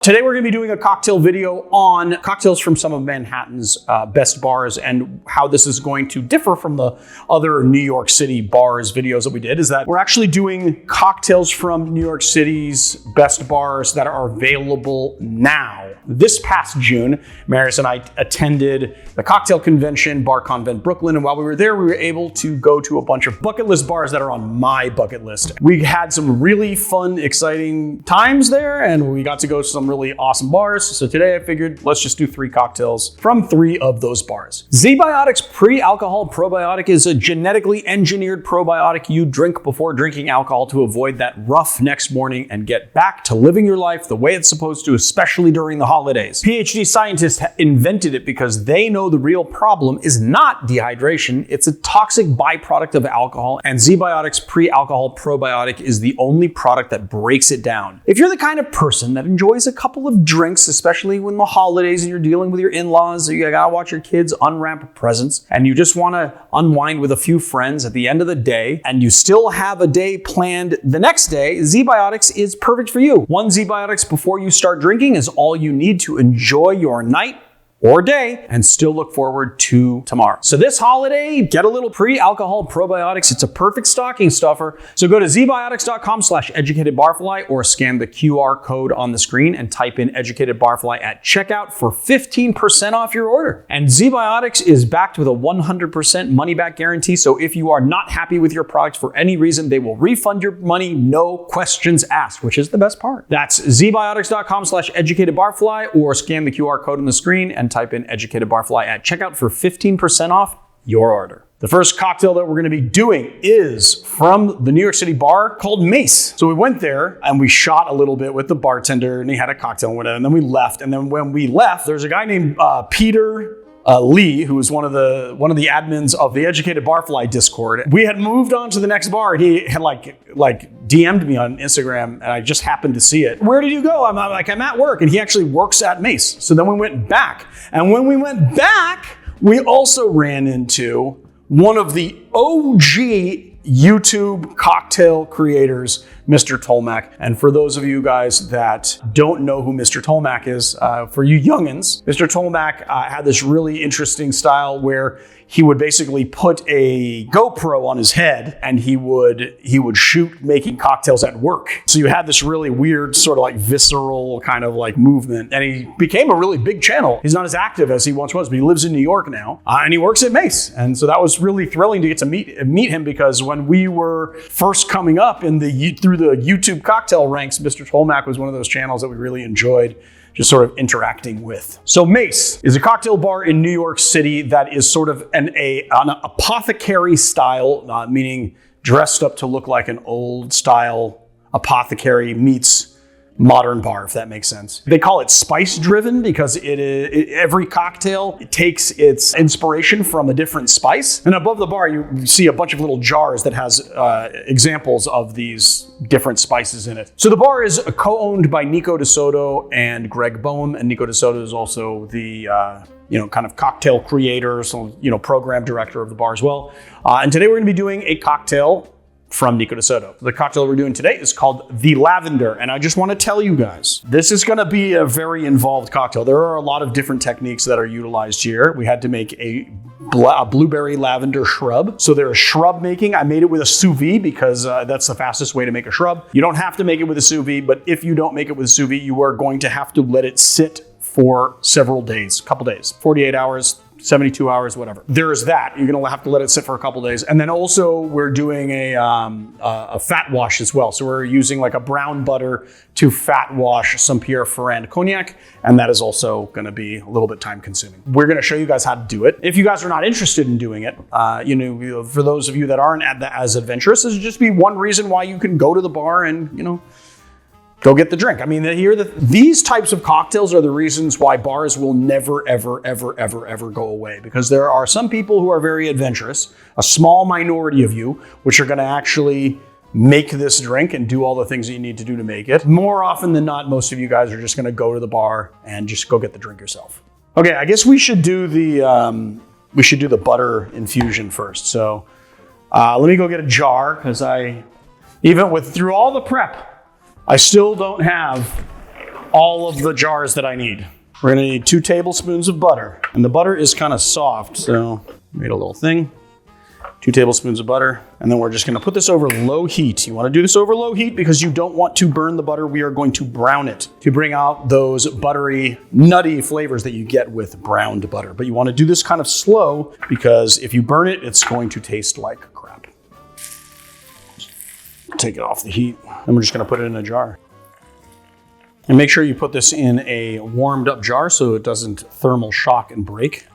Today we're going to be doing a cocktail video on cocktails from some of Manhattan's best bars, and how this is going to differ from the other New York City bars videos that we did is that we're actually doing cocktails from New York City's best bars that are available now. This past June, Maris and I attended the cocktail convention, Bar Convent Brooklyn, and while we were there, we were able to go to a bunch of bucket list bars that are on my bucket list. We had some really fun, exciting times there, and we got to go to some really awesome bars. So today I figured let's just do 3 cocktails from 3 of those bars. ZBiotics Pre-Alcohol Probiotic is a genetically engineered probiotic you drink before drinking alcohol to avoid that rough next morning and get back to living your life the way it's supposed to, especially during the holidays. PhD scientists invented it because they know the real problem is not dehydration, it's a toxic byproduct of alcohol, and ZBiotics Pre-Alcohol Probiotic is the only product that breaks it down. If you're the kind of person that enjoys a couple of drinks, especially when the holidays and you're dealing with your in-laws, or you gotta watch your kids unwrap presents, and you just wanna unwind with a few friends at the end of the day, and you still have a day planned the next day, ZBiotics is perfect for you. 1 ZBiotics before you start drinking is all you need to enjoy your night or day and still look forward to tomorrow. So this holiday, get a little pre-alcohol probiotics. It's a perfect stocking stuffer. So go to zbiotics.com/educatedbarfly or scan the QR code on the screen and type in Educated Barfly at checkout for 15% off your order. And ZBiotics is backed with a 100% money back guarantee. So if you are not happy with your product for any reason, they will refund your money, no questions asked, which is the best part. That's zbiotics.com/educatedbarfly or scan the QR code on the screen and type in Educated Barfly at checkout for 15% off your order. The first cocktail that we're going to be doing is from the New York City bar called Mace. So we went there and we shot a little bit with the bartender and he had a cocktail and whatever, and then we left. And then when we left, there's a guy named Peter Lee, who was one of the admins of the Educated Barfly Discord. We had moved on to the next bar, and he had like DM'd me on Instagram, and I just happened to see it. Where did you go? I'm at work, and he actually works at Mace. So then we went back, and when we went back, we also ran into one of the OG YouTube cocktail creators, Mr. Tolmach. And for those of you guys that don't know who Mr. Tolmach is, for you youngins, Mr. Tolmach had this really interesting style where he would basically put a GoPro on his head and he would shoot making cocktails at work. So you had this really weird sort of like visceral kind of like movement, and he became a really big channel. He's not as active as he once was, but he lives in New York now, and he works at Mace. And so that was really thrilling to get to meet him, because when we were first coming up through the YouTube cocktail ranks, Mr. Tolmach was one of those channels that we really enjoyed just sort of interacting with. So Mace is a cocktail bar in New York City that is sort of an apothecary style, meaning dressed up to look like an old style apothecary meets modern bar, if that makes sense. They call it spice driven because every cocktail takes its inspiration from a different spice. And above the bar, you see a bunch of little jars that has examples of these different spices in it. So the bar is co-owned by Nico DeSoto and Greg Boehm, and Nico DeSoto is also the kind of cocktail creator, so program director of the bar as well. And today we're going to be doing a cocktail from Nico DeSoto. The cocktail we're doing today is called the Lavender, and I just want to tell you guys, this is going to be a very involved cocktail. There are a lot of different techniques that are utilized here. We had to make a blueberry lavender shrub. So there is shrub making. I made it with a sous vide because that's the fastest way to make a shrub. You don't have to make it with a sous vide, but if you don't make it with a sous vide, you are going to have to let it sit for several days, a couple days, 48 hours, 72 hours, whatever. There's that. You're gonna have to let it sit for a couple days. And then also we're doing a fat wash as well. So we're using like a brown butter to fat wash some Pierre Ferrand Cognac. And that is also gonna be a little bit time consuming. We're gonna show you guys how to do it. If you guys are not interested in doing it, for those of you that aren't as adventurous, this would just be one reason why you can go to the bar and, go get the drink. I mean, these types of cocktails are the reasons why bars will never, ever, ever, ever, ever go away. Because there are some people who are very adventurous, a small minority of you, which are gonna actually make this drink and do all the things that you need to do to make it. More often than not, most of you guys are just gonna go to the bar and just go get the drink yourself. Okay, I guess we should do the butter infusion first. So let me go get a jar, because through all the prep, I still don't have all of the jars that I need. We're gonna need 2 tablespoons of butter. And the butter is kind of soft, so made a little thing. 2 tablespoons of butter. And then we're just gonna put this over low heat. You wanna do this over low heat because you don't want to burn the butter. We are going to brown it to bring out those buttery, nutty flavors that you get with browned butter. But you wanna do this kind of slow because if you burn it, it's going to taste like crap. Take it off the heat. And we're just gonna put it in a jar. And make sure you put this in a warmed up jar so it doesn't thermal shock and break.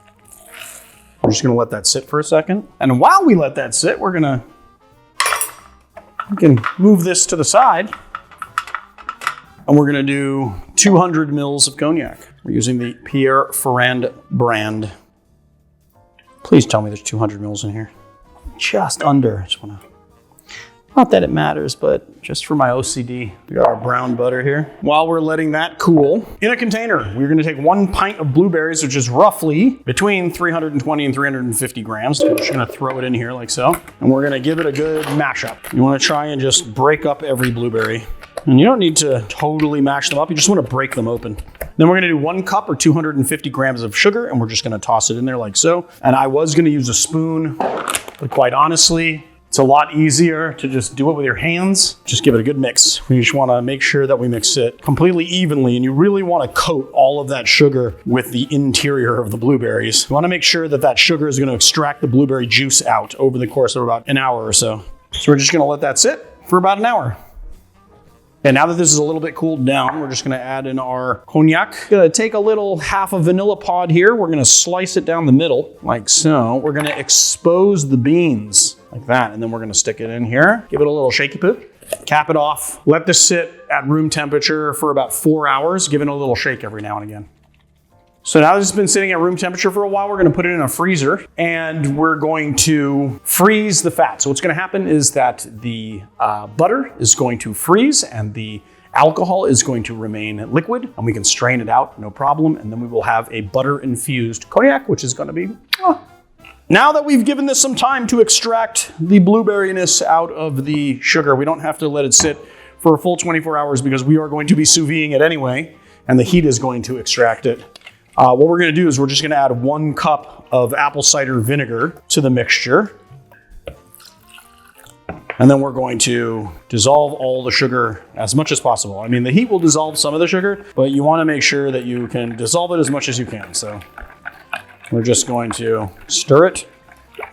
We're just gonna let that sit for a second. And while we let that sit, we can move this to the side. And we're gonna do 200 mils of cognac. We're using the Pierre Ferrand brand. Please tell me there's 200 mils in here. Just under, I just wanna. Not that it matters, but just for my OCD. We got our brown butter here. While we're letting that cool, in a container, we're gonna take 1 pint of blueberries, which is roughly between 320 and 350 grams. So we're just gonna throw it in here like so. And we're gonna give it a good mash up. You wanna try and just break up every blueberry. And you don't need to totally mash them up, you just wanna break them open. Then we're gonna do 1 cup or 250 grams of sugar, and we're just gonna toss it in there like so. And I was gonna use a spoon, but quite honestly, it's a lot easier to just do it with your hands. Just give it a good mix. We just wanna make sure that we mix it completely evenly, and you really wanna coat all of that sugar with the interior of the blueberries. You wanna make sure that that sugar is gonna extract the blueberry juice out over the course of about an hour or so. So we're just gonna let that sit for about an hour. And now that this is a little bit cooled down, we're just gonna add in our cognac. Gonna take a little half a vanilla pod here. We're gonna slice it down the middle, like so. We're gonna expose the beans, like that. And then we're gonna stick it in here. Give it a little shaky poo. Cap it off. Let this sit at room temperature for about 4 hours, giving it a little shake every now and again. So now this has been sitting at room temperature for a while, we're gonna put it in a freezer and we're going to freeze the fat. So what's gonna happen is that the butter is going to freeze and the alcohol is going to remain liquid, and we can strain it out, no problem. And then we will have a butter infused cognac, which is gonna be, Now that we've given this some time to extract the blueberryness out of the sugar, we don't have to let it sit for a full 24 hours because we are going to be sous videing it anyway, and the heat is going to extract it. What we're gonna do is we're just gonna add 1 cup of apple cider vinegar to the mixture. And then we're going to dissolve all the sugar as much as possible. I mean, the heat will dissolve some of the sugar, but you wanna make sure that you can dissolve it as much as you can. So we're just going to stir it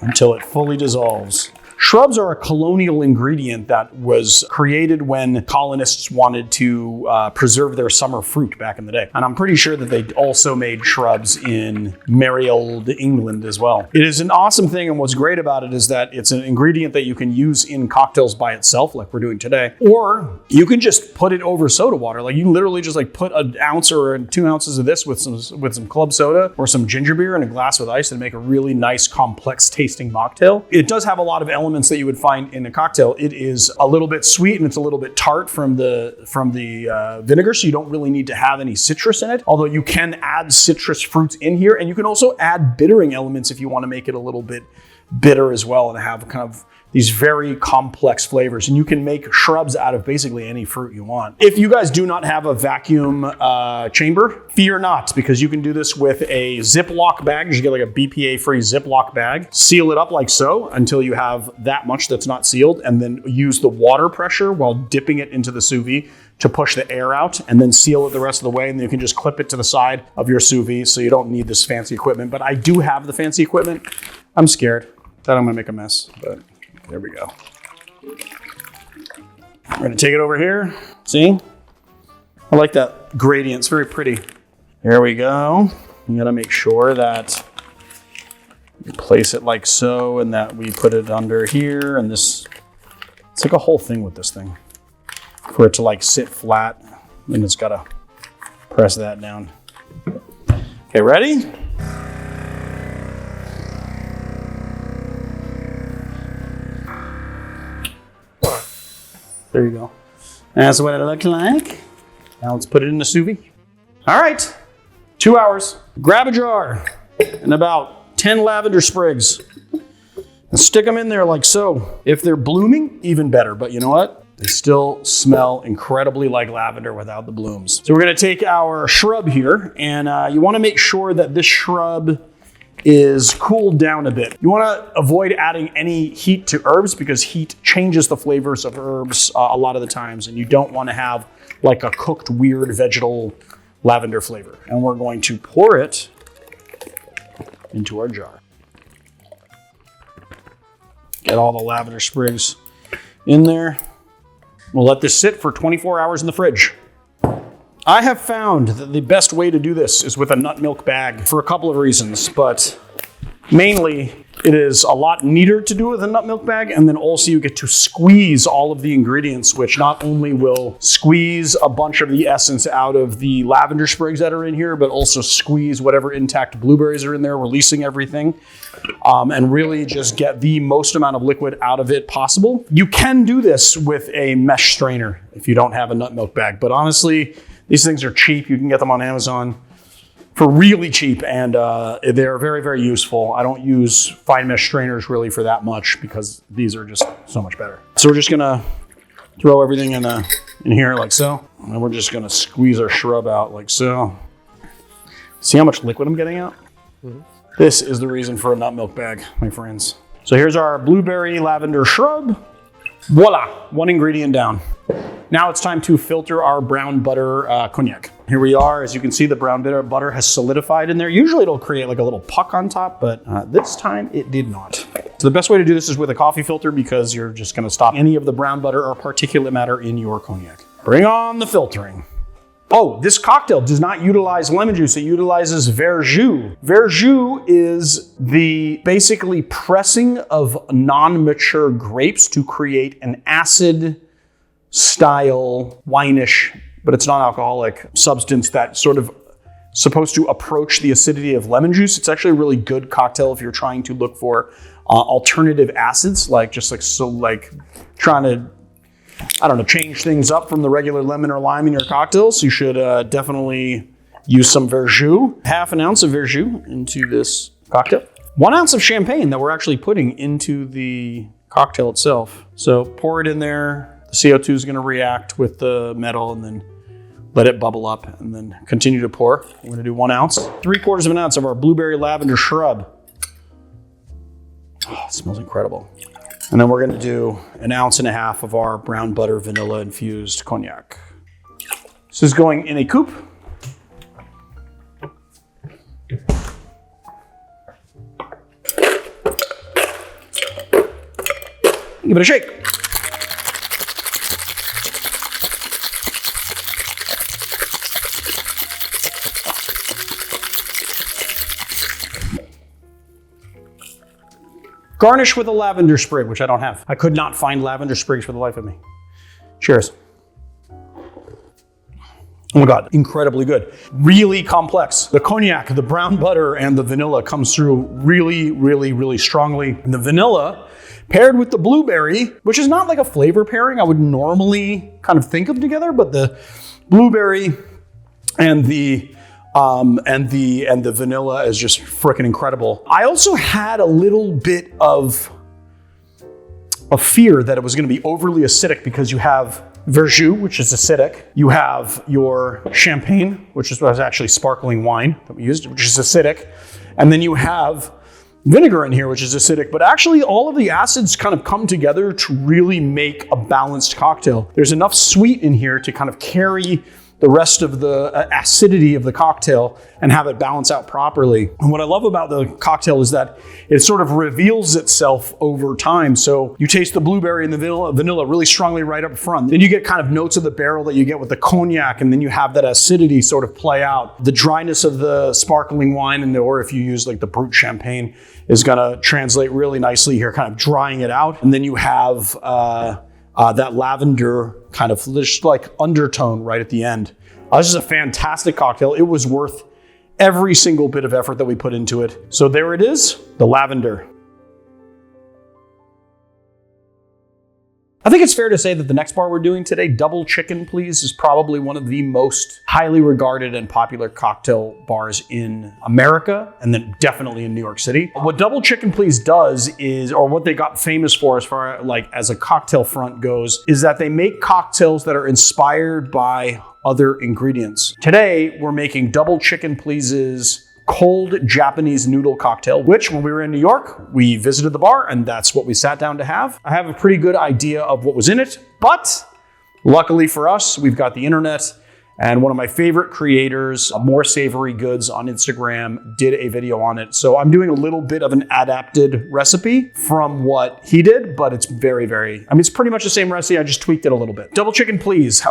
until it fully dissolves. Shrubs are a colonial ingredient that was created when colonists wanted to preserve their summer fruit back in the day. And I'm pretty sure that they also made shrubs in merry old England as well. It is an awesome thing, and what's great about it is that it's an ingredient that you can use in cocktails by itself, like we're doing today, or you can just put it over soda water. Like you can literally just like put an ounce or 2 ounces of this with some club soda or some ginger beer in a glass with ice and make a really nice, complex tasting mocktail. It does have a lot of elements that you would find in a cocktail. It is a little bit sweet and it's a little bit tart from the vinegar, so you don't really need to have any citrus in it, although you can add citrus fruits in here, and you can also add bittering elements if you want to make it a little bit bitter as well and have kind of these very complex flavors. And you can make shrubs out of basically any fruit you want. If you guys do not have a vacuum chamber, fear not, because you can do this with a Ziploc bag. You just get like a BPA-free Ziploc bag, seal it up like so until you have that much that's not sealed, and then use the water pressure while dipping it into the sous vide to push the air out, and then seal it the rest of the way. And then you can just clip it to the side of your sous vide, so you don't need this fancy equipment. But I do have the fancy equipment. I'm scared that I'm gonna make a mess, but there we go. We're gonna take it over here. See? I like that gradient, it's very pretty. There we go. You gotta make sure that you place it like so, and that we put it under here, and this, it's like a whole thing with this thing. For it to like sit flat, and it's gotta press that down. Okay, ready? There you go. That's what it looked like. Now let's put it in the sous vide. All right, 2 hours. Grab a jar and about 10 lavender sprigs and stick them in there like so. If they're blooming, even better. But you know what? They still smell incredibly like lavender without the blooms. So we're gonna take our shrub here, and you wanna make sure that this shrub is cooled down a bit. You wanna avoid adding any heat to herbs because heat changes the flavors of herbs a lot of the times, and you don't wanna have like a cooked weird vegetal lavender flavor. And we're going to pour it into our jar. Get all the lavender sprigs in there. We'll let this sit for 24 hours in the fridge. I have found that the best way to do this is with a nut milk bag for a couple of reasons, but mainly it is a lot neater to do with a nut milk bag, and then also you get to squeeze all of the ingredients, which not only will squeeze a bunch of the essence out of the lavender sprigs that are in here, but also squeeze whatever intact blueberries are in there, releasing everything, and really just get the most amount of liquid out of it possible. You can do this with a mesh strainer if you don't have a nut milk bag, but honestly, these things are cheap. You can get them on Amazon for really cheap, and they're very, very useful. I don't use fine mesh strainers really for that much because these are just so much better. So we're just gonna throw everything in here like so, and we're just gonna squeeze our shrub out like so. See how much liquid I'm getting out? Mm-hmm. This is the reason for a nut milk bag, my friends. So here's our blueberry lavender shrub. Voila, one ingredient down. Now it's time to filter our brown butter cognac. Here we are. As you can see, the brown butter has solidified in there. Usually it'll create like a little puck on top, but this time it did not. So the best way to do this is with a coffee filter because you're just gonna stop any of the brown butter or particulate matter in your cognac. Bring on the filtering. Oh, this cocktail does not utilize lemon juice, it utilizes Verjus. Verjus is the basically pressing of non-mature grapes to create an acid style wine-ish, but it's non-alcoholic substance that's sort of supposed to approach the acidity of lemon juice. It's actually a really good cocktail if you're trying to look for alternative acids, like trying to, I don't know, change things up from the regular lemon or lime in your cocktails. You should definitely use some Verjus. Half an ounce of Verjus into this cocktail. 1 ounce of champagne that we're actually putting into the cocktail itself. So pour it in there. The CO2 is going to react with the metal and then let it bubble up and then continue to pour. We're going to do 1 ounce. 3/4 of an ounce of our blueberry lavender shrub. Oh, it smells incredible. And then we're going to do 1.5 ounces of our brown butter vanilla infused cognac. This is going in a coupe. Give it a shake. Garnish with a lavender sprig, which I don't have. I could not find lavender sprigs for the life of me. Cheers. Oh my God, incredibly good. Really complex. The cognac, the brown butter, and the vanilla comes through really, really, really strongly. And the vanilla paired with the blueberry, which is not like a flavor pairing I would normally kind of think of together, but the blueberry and the vanilla is just freaking incredible. I also had a little bit of a fear that it was going to be overly acidic because you have Verjus, which is acidic. You have your champagne, which was actually sparkling wine that we used, which is acidic. And then you have vinegar in here, which is acidic. But actually all of the acids kind of come together to really make a balanced cocktail. There's enough sweet in here to kind of carry the rest of the acidity of the cocktail and have it balance out properly. And what I love about the cocktail is that it sort of reveals itself over time. So you taste the blueberry and the vanilla really strongly right up front. Then you get kind of notes of the barrel that you get with the cognac, and then you have that acidity sort of play out. The dryness of the sparkling wine, or if you use like the brut champagne, is gonna translate really nicely here, kind of drying it out. And then you have that lavender kind of just like undertone right at the end. This is a fantastic cocktail. It was worth every single bit of effort that we put into it. So there it is, the lavender. I think it's fair to say that the next bar we're doing today, Double Chicken Please, is probably one of the most highly regarded and popular cocktail bars in America, and then definitely in New York City. What Double Chicken Please does is, or what they got famous for as far like as a cocktail front goes, is that they make cocktails that are inspired by other ingredients. Today, we're making Double Chicken Please's cold Japanese noodle cocktail, which when we were in New York, we visited the bar and that's what we sat down to have. I have a pretty good idea of what was in it, but luckily for us, we've got the internet, and one of my favorite creators, More Savory Goods on Instagram, did a video on it. So I'm doing a little bit of an adapted recipe from what he did, but it's very, I mean, it's pretty much the same recipe. I just tweaked it a little bit. Double Chicken Please.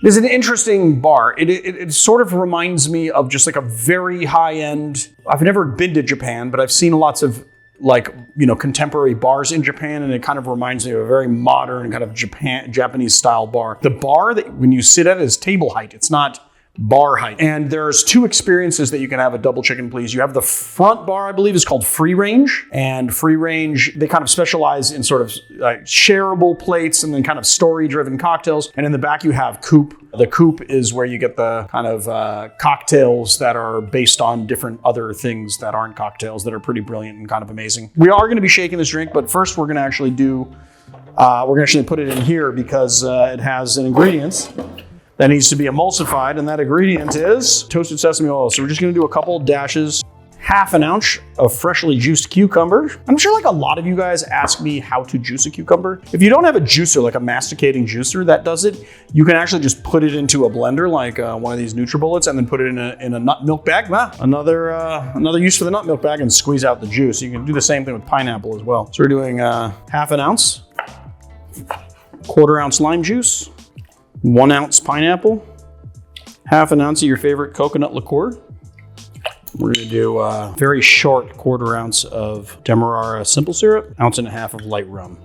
It is an interesting bar. It sort of reminds me of just like a very high-end, I've never been to Japan, but I've seen lots of like, you know, contemporary bars in Japan, and it kind of reminds me of a very modern kind of Japanese style bar. The bar that when you sit at is table height. It's not bar height. And there's two experiences that you can have at Double Chicken Please. You have the front bar, I believe, is called Free Range. And Free Range, they kind of specialize in sort of shareable plates and then kind of story-driven cocktails. And in the back, you have Coupe. The Coupe is where you get the kind of cocktails that are based on different other things that aren't cocktails that are pretty brilliant and kind of amazing. We are going to be shaking this drink, but first we're going to actually put it in here because it has an ingredient that needs to be emulsified, and that ingredient is toasted sesame oil. So we're just gonna do a couple dashes, half an ounce of freshly juiced cucumber. I'm sure like a lot of you guys ask me how to juice a cucumber. If you don't have a juicer, like a masticating juicer that does it, you can actually just put it into a blender, like one of these NutriBullets, and then put it in a nut milk bag. Another use for the nut milk bag, and squeeze out the juice. You can do the same thing with pineapple as well. So we're doing half an ounce, quarter ounce lime juice, 1 ounce pineapple, half an ounce of your favorite coconut liqueur. We're gonna do a very short quarter ounce of Demerara simple syrup, ounce and a half of light rum.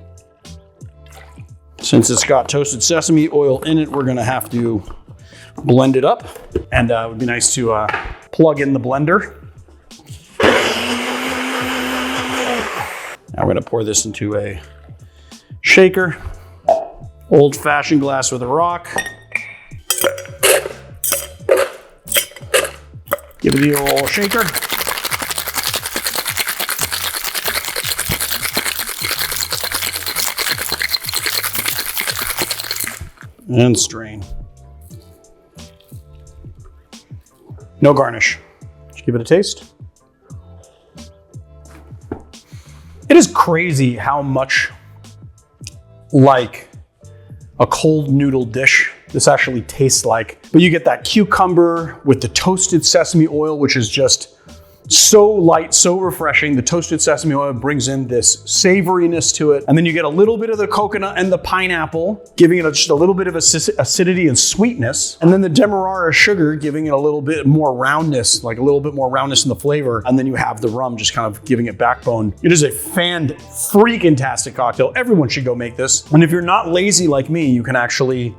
Since it's got toasted sesame oil in it, we're gonna have to blend it up, and it would be nice to plug in the blender. Now we're gonna pour this into a shaker. Old-fashioned glass with a rock. Give it a little shaker. And strain. No garnish. Just give it a taste. It is crazy how much like a cold noodle dish this actually tastes like. But you get that cucumber with the toasted sesame oil, which is just so light, so refreshing. The toasted sesame oil brings in this savoriness to it. And then you get a little bit of the coconut and the pineapple, giving it just a little bit of acidity and sweetness. And then the Demerara sugar, giving it a little bit more roundness, like a little bit more roundness in the flavor. And then you have the rum just kind of giving it backbone. It is a freaking-tastic cocktail. Everyone should go make this. And if you're not lazy like me, you can actually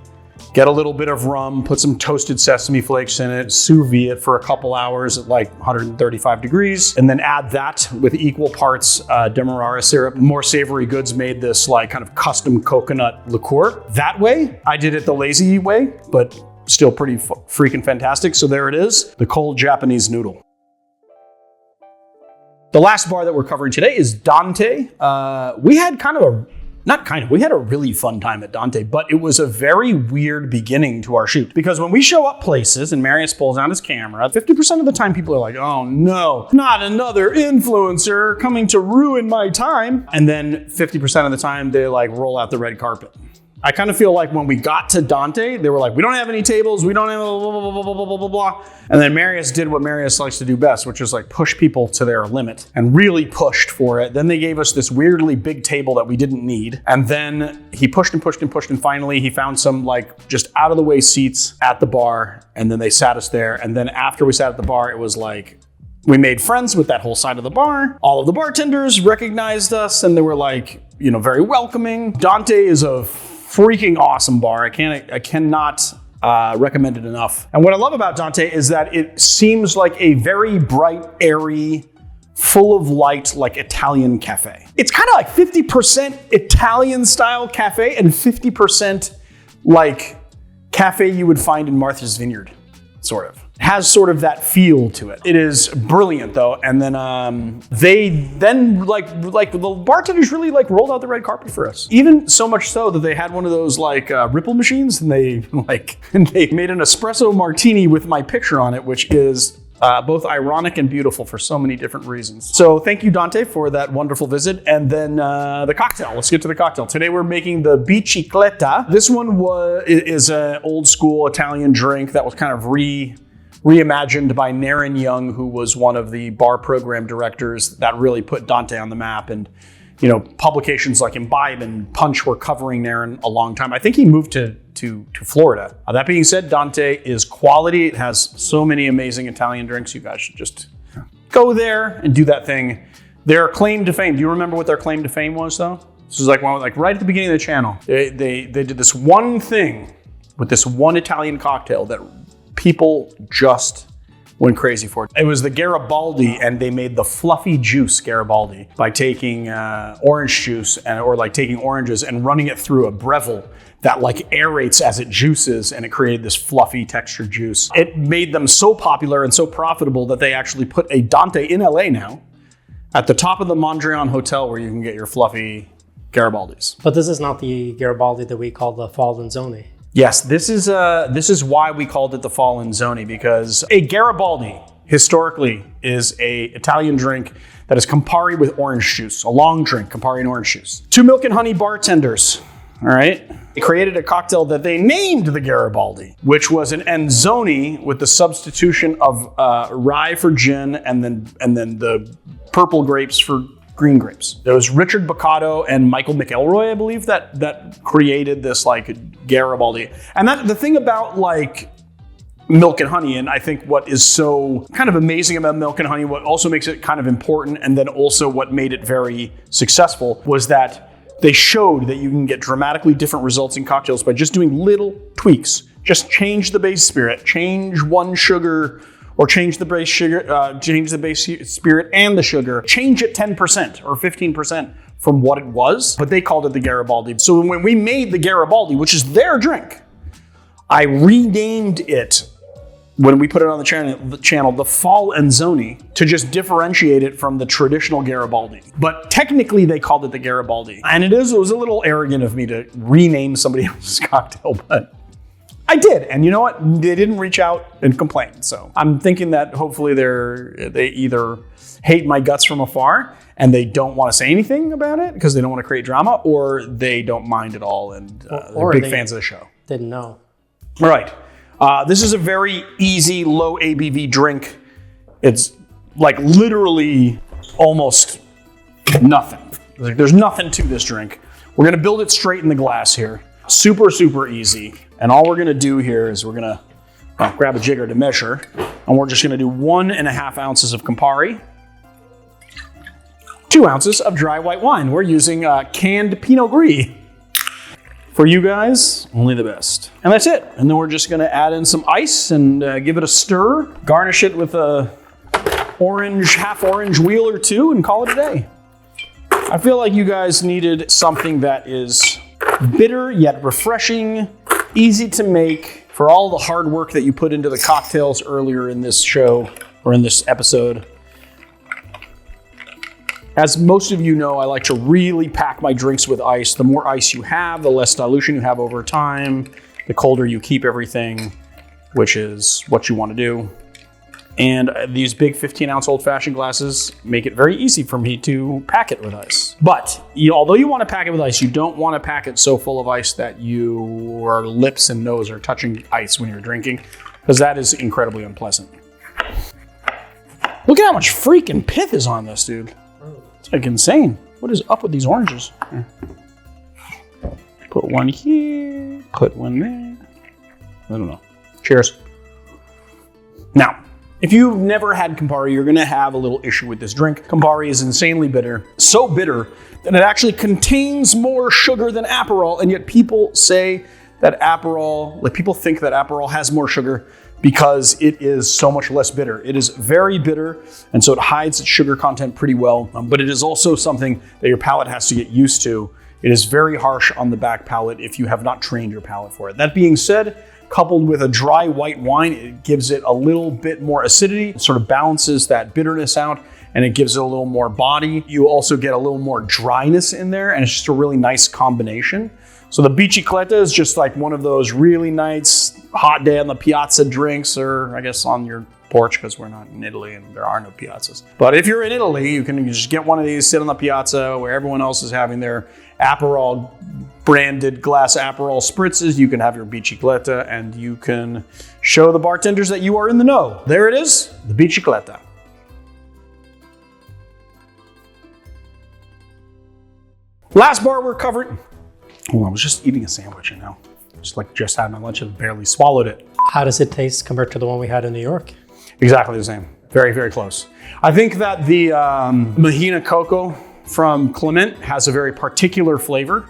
get a little bit of rum, put some toasted sesame flakes in it, sous vide it for a couple hours at like 135 degrees, and then add that with equal parts Demerara syrup. More Savory Goods made this like kind of custom coconut liqueur. That way, I did it the lazy way, but still pretty freaking fantastic. So there it is, the cold Japanese noodle. The last bar that we're covering today is Dante. We had we had a really fun time at Dante, but it was a very weird beginning to our shoot. Because when we show up places and Marius pulls out his camera, 50% of the time people are like, oh no, not another influencer coming to ruin my time. And then 50% of the time they like roll out the red carpet. I kind of feel like when we got to Dante, they were like, we don't have any tables, we don't have blah, blah, blah, blah, blah, blah, blah, blah. And then Marius did what Marius likes to do best, which is like push people to their limit and really pushed for it. Then they gave us this weirdly big table that we didn't need. And then he pushed and pushed and pushed. And finally he found some like just out of the way seats at the bar. And then they sat us there. And then after we sat at the bar, it was like, we made friends with that whole side of the bar. All of the bartenders recognized us and they were like, you know, very welcoming. Dante is a freaking awesome bar. I cannot recommend it enough. And what I love about Dante is that it seems like a very bright, airy, full of light, like Italian cafe. It's kind of like 50% Italian style cafe and 50% like cafe you would find in Martha's Vineyard, sort of. It has sort of that feel to it. It is brilliant though, and then they then like the bartenders really like rolled out the red carpet for us. Even so much so that they had one of those like ripple machines, and they made an espresso martini with my picture on it, which is both ironic and beautiful for so many different reasons. So thank you, Dante, for that wonderful visit. And then the cocktail. Let's get to the cocktail. Today we're making the Bicicletta. This one is an old school Italian drink that was kind of reimagined by Naren Young, who was one of the bar program directors that really put Dante on the map. And publications like Imbibe and Punch were covering Naren a long time. I think he moved to Florida. That being said, Dante is quality. It has so many amazing Italian drinks. You guys should just go there and do that thing. Their claim to fame. Do you remember what their claim to fame was, though? This was like right at the beginning of the channel. They did this one thing with this one Italian cocktail that people just went crazy for it. It was the Garibaldi, and they made the fluffy juice Garibaldi by taking orange juice or like taking oranges and running it through a Breville that like aerates as it juices, and it created this fluffy textured juice. It made them so popular and so profitable that they actually put a Dante in LA now at the top of the Mondrian Hotel where you can get your fluffy Garibaldis. But this is not the Garibaldi that we call the Fallen Zoni. Yes, this is why we called it the Fallen Zoni, because a Garibaldi historically is a Italian drink that is Campari with orange juice, a long drink, Campari and orange juice. Two milk and honey bartenders, all right? They created a cocktail that they named the Garibaldi, which was an Enzoni with the substitution of rye for gin and then the purple grapes for green grapes. There was Richard Boccato and Michael McElroy, I believe, that created this like Garibaldi. And the thing about like milk and honey, and I think what is so kind of amazing about milk and honey, what also makes it kind of important, and then also what made it very successful, was that they showed that you can get dramatically different results in cocktails by just doing little tweaks. Just change the base spirit, change one sugar, or change the base spirit and the sugar. Change it 10% or 15% from what it was, but they called it the Garibaldi. So when we made the Garibaldi, which is their drink, I renamed it when we put it on the channel, the Fall Enzoni, to just differentiate it from the traditional Garibaldi. But technically they called it the Garibaldi. And it was a little arrogant of me to rename somebody else's cocktail, but I did, and you know what? They didn't reach out and complain. So I'm thinking that hopefully they either hate my guts from afar and they don't want to say anything about it because they don't want to create drama, or they don't mind at all and they're big fans of the show. Didn't know. All right. This is a very easy, low ABV drink. It's like literally almost nothing. There's nothing to this drink. We're going to build it straight in the glass here. Super, super easy. And all we're gonna do here is we're gonna grab a jigger to measure, and we're just gonna do 1.5 ounces of Campari, 2 ounces of dry white wine. We're using canned Pinot Gris. For you guys, only the best. And that's it. And then we're just gonna add in some ice and give it a stir, garnish it with a half orange wheel or two, and call it a day. I feel like you guys needed something that is bitter yet refreshing, easy to make, for all the hard work that you put into the cocktails earlier in this show, or in this episode. As most of you know, I like to really pack my drinks with ice. The more ice you have, the less dilution you have over time, the colder you keep everything, which is what you want to do. And these big 15-ounce old-fashioned glasses make it very easy for me to pack it with ice. But although you want to pack it with ice, you don't want to pack it so full of ice that your lips and nose are touching ice when you're drinking, because that is incredibly unpleasant. Look at how much freaking pith is on this, dude. It's like insane. What is up with these oranges? Here. Put one here, put one there. I don't know. Cheers. Now, if you've never had Campari, you're gonna have a little issue with this drink. Campari is insanely bitter, so bitter that it actually contains more sugar than Aperol, and yet people say that Aperol, like people think that Aperol has more sugar because it is so much less bitter. It is very bitter, and so it hides its sugar content pretty well, but it is also something that your palate has to get used to. It is very harsh on the back palate if you have not trained your palate for it. That being said, coupled with a dry white wine, it gives it a little bit more acidity. It sort of balances that bitterness out, and it gives it a little more body. You also get a little more dryness in there, and it's just a really nice combination. So the Bicicletta is just like one of those really nice hot day on the piazza drinks, or I guess on your porch, because we're not in Italy and there are no piazzas. But if you're in Italy, you can just get one of these, sit on the piazza where everyone else is having their Aperol branded glass Aperol spritzes. You can have your Bicicletta and you can show the bartenders that you are in the know. There it is, the Bicicletta. Last bar we're covering. Oh, I was just eating a sandwich, you know. Just had my lunch and barely swallowed it. How does it taste compared to the one we had in New York? Exactly the same. Very, very close. I think that the Mahina Cocoa from Clement has a very particular flavor.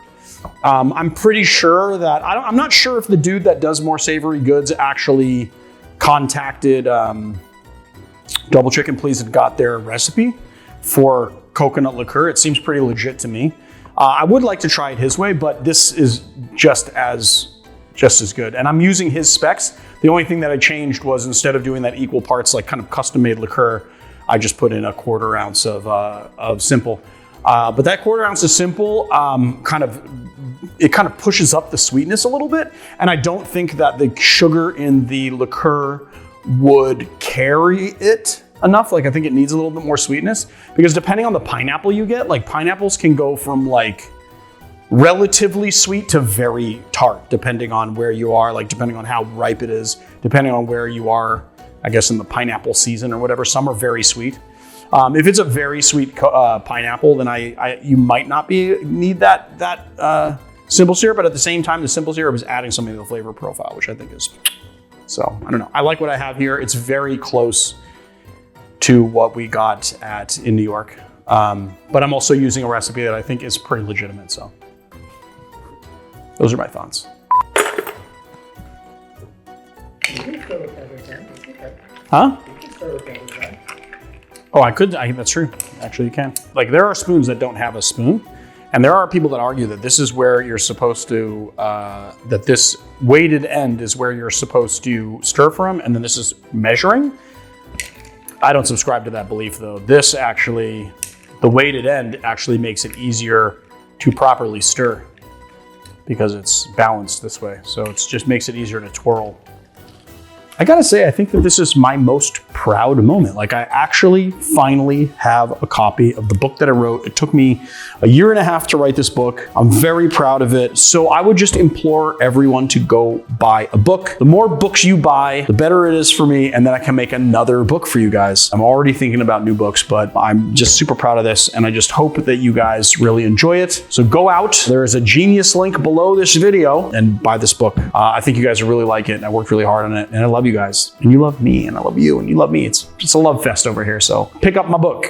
I'm pretty sure that, I'm not sure if the dude that does More Savory Goods actually contacted Double Chicken Please and got their recipe for coconut liqueur. It seems pretty legit to me. I would like to try it his way, but this is just as good. And I'm using his specs. The only thing that I changed was instead of doing that equal parts, like kind of custom made liqueur, I just put in a 1/4 ounce of simple. But that 1/4 ounce of simple kind of pushes up the sweetness a little bit. And I don't think that the sugar in the liqueur would carry it enough. Like I think it needs a little bit more sweetness, because depending on the pineapple you get, like pineapples can go from like relatively sweet to very tart, depending on where you are, like depending on how ripe it is, depending on where you are, I guess in the pineapple season or whatever. Some are very sweet. If it's a very sweet pineapple, then you might not need that simple syrup, but at the same time, the simple syrup is adding something to the flavor profile, which I think is, so I don't know. I like what I have here. It's very close to what we got in New York. But I'm also using a recipe that I think is pretty legitimate, so those are my thoughts. Huh? Oh, I could, that's true. Actually, you can. Like there are spoons that don't have a spoon, and there are people that argue that this is where you're supposed to, that this weighted end is where you're supposed to stir from, and then this is measuring. I don't subscribe to that belief though. This actually, the weighted end actually makes it easier to properly stir because it's balanced this way. So it just makes it easier to twirl. I gotta say, I think that this is my most proud moment. Like I actually finally have a copy of the book that I wrote. It took me 1.5 years to write this book. I'm very proud of it. So I would just implore everyone to go buy a book. The more books you buy, the better it is for me. And then I can make another book for you guys. I'm already thinking about new books, but I'm just super proud of this. And I just hope that you guys really enjoy it. So go out. There is a Genius link below this video and buy this book. I think you guys will really like it. I worked really hard on it and I love you guys, and you love me, and I love you, and you love me. It's just a love fest over here. So pick up my book.